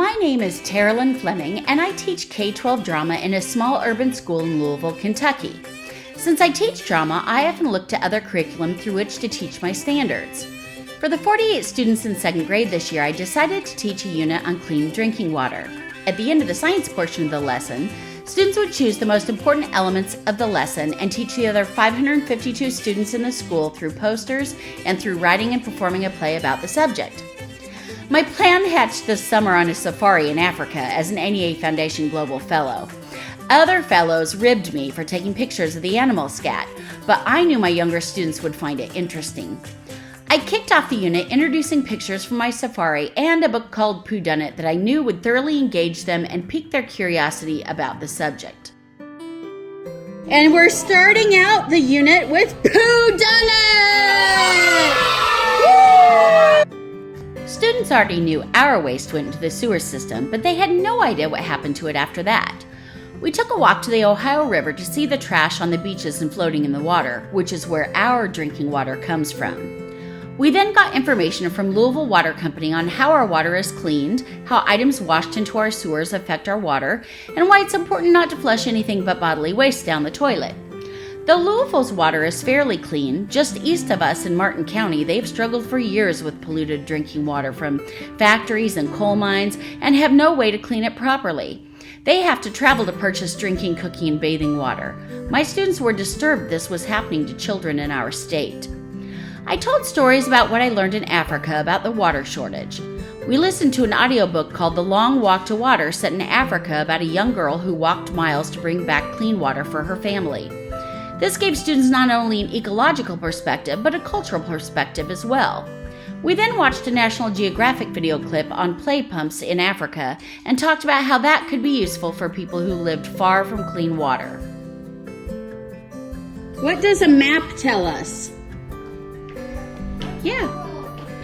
My name is Terilyn Fleming, and I teach K-12 drama in a small urban school in Louisville, Kentucky. Since I teach drama, I often look to other curriculum through which to teach my standards. For the 48 students in 2nd grade this year, I decided to teach a unit on clean drinking water. At the end of the science portion of the lesson, students would choose the most important elements of the lesson and teach the other 552 students in the school through posters and through writing and performing a play about the subject. My plan hatched this summer on a safari in Africa as an NEA Foundation Global Fellow. Other fellows ribbed me for taking pictures of the animal scat, but I knew my younger students would find it interesting. I kicked off the unit introducing pictures from my safari and a book called Pooh Done It that I knew would thoroughly engage them and pique their curiosity about the subject. And we're starting out the unit with Pooh Done It! Students already knew our waste went into the sewer system, but they had no idea what happened to it after that. We took a walk to the Ohio River to see the trash on the beaches and floating in the water, which is where our drinking water comes from. We then got information from Louisville Water Company on how our water is cleaned, how items washed into our sewers affect our water, and why it's important not to flush anything but bodily waste down the toilet. Though Louisville's water is fairly clean, just east of us in Martin County, they've struggled for years with polluted drinking water from factories and coal mines and have no way to clean it properly. They have to travel to purchase drinking, cooking, and bathing water. My students were disturbed this was happening to children in our state. I told stories about what I learned in Africa about the water shortage. We listened to an audiobook called The Long Walk to Water set in Africa about a young girl who walked miles to bring back clean water for her family. This gave students not only an ecological perspective, but a cultural perspective as well. We then watched a National Geographic video clip on play pumps in Africa and talked about how that could be useful for people who lived far from clean water. What does a map tell us? Yeah,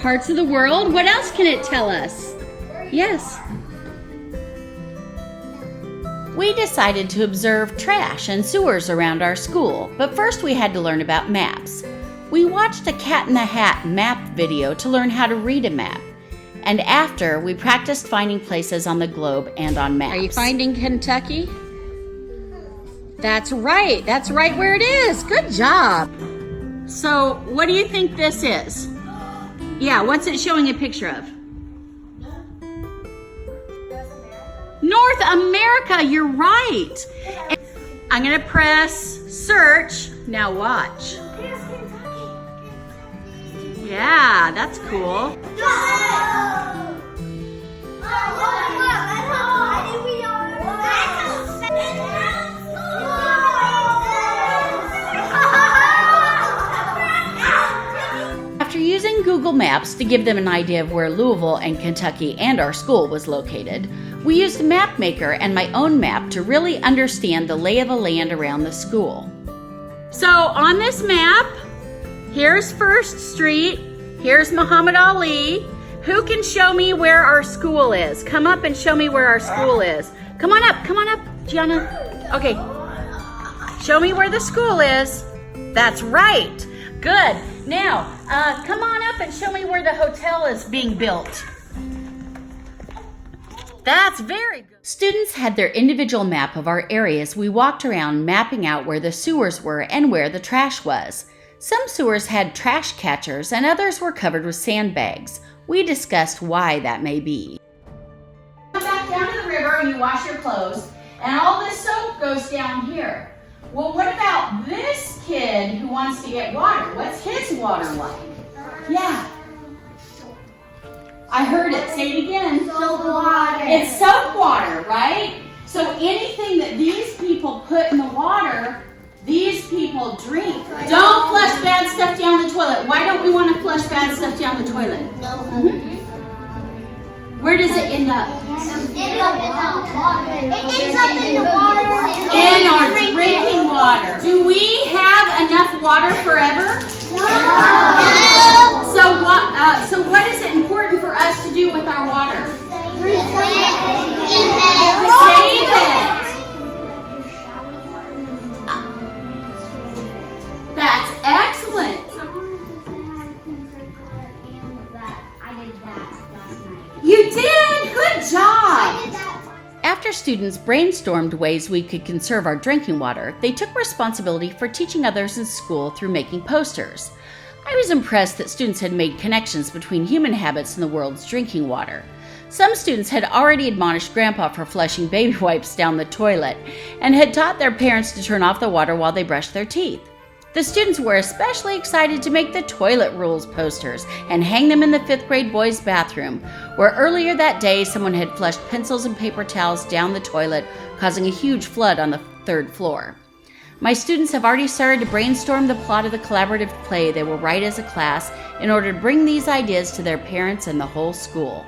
parts of the world. What else can it tell us? Yes. We decided to observe trash and sewers around our school, but first we had to learn about maps. We watched a Cat in the Hat map video to learn how to read a map, and after, we practiced finding places on the globe and on maps. Are you finding Kentucky? That's right where it is. Good job. So, what do you think this is? Yeah, what's it showing a picture of? North America, you're right. And I'm going to press search. Now watch. Yeah, that's cool. After using Google Maps to give them an idea of where Louisville and Kentucky and our school was located, we used MapMaker and my own map to really understand the lay of the land around the school. So on this map, here's First Street, here's Muhammad Ali. Who can show me where our school is? Come up and show me where our school is. Come on up, Gianna. Okay, show me where the school is. That's right, good. Now, come on up and show me where the hotel is being built. That's very good. Students had their individual map of our areas. We walked around mapping out where the sewers were and where the trash was. Some sewers had trash catchers and others were covered with sandbags. We discussed why that may be. You come back down to the river and you wash your clothes, and all this soap goes down here. Well, what about this kid who wants to get water? What's his water like? Yeah. I heard it. Say it again. Soap water. It's soap water, right? So anything that these people put in the water, these people drink. Don't flush bad stuff down the toilet. Why don't we want to flush bad stuff down the toilet? Mm-hmm. Where does it end up? It ends up in the water. In our drinking water. Do we have enough water forever? No. So what is it important for us to do with our water? Save it. That's excellent. You did. Good job. students brainstormed ways we could conserve our drinking water, they took responsibility for teaching others in school through making posters. I was impressed that students had made connections between human habits and the world's drinking water. Some students had already admonished Grandpa for flushing baby wipes down the toilet and had taught their parents to turn off the water while they brushed their teeth. The students were especially excited to make the toilet rules posters and hang them in the 5th grade boys' bathroom, where earlier that day someone had flushed pencils and paper towels down the toilet, causing a huge flood on the 3rd floor. My students have already started to brainstorm the plot of the collaborative play they will write as a class in order to bring these ideas to their parents and the whole school.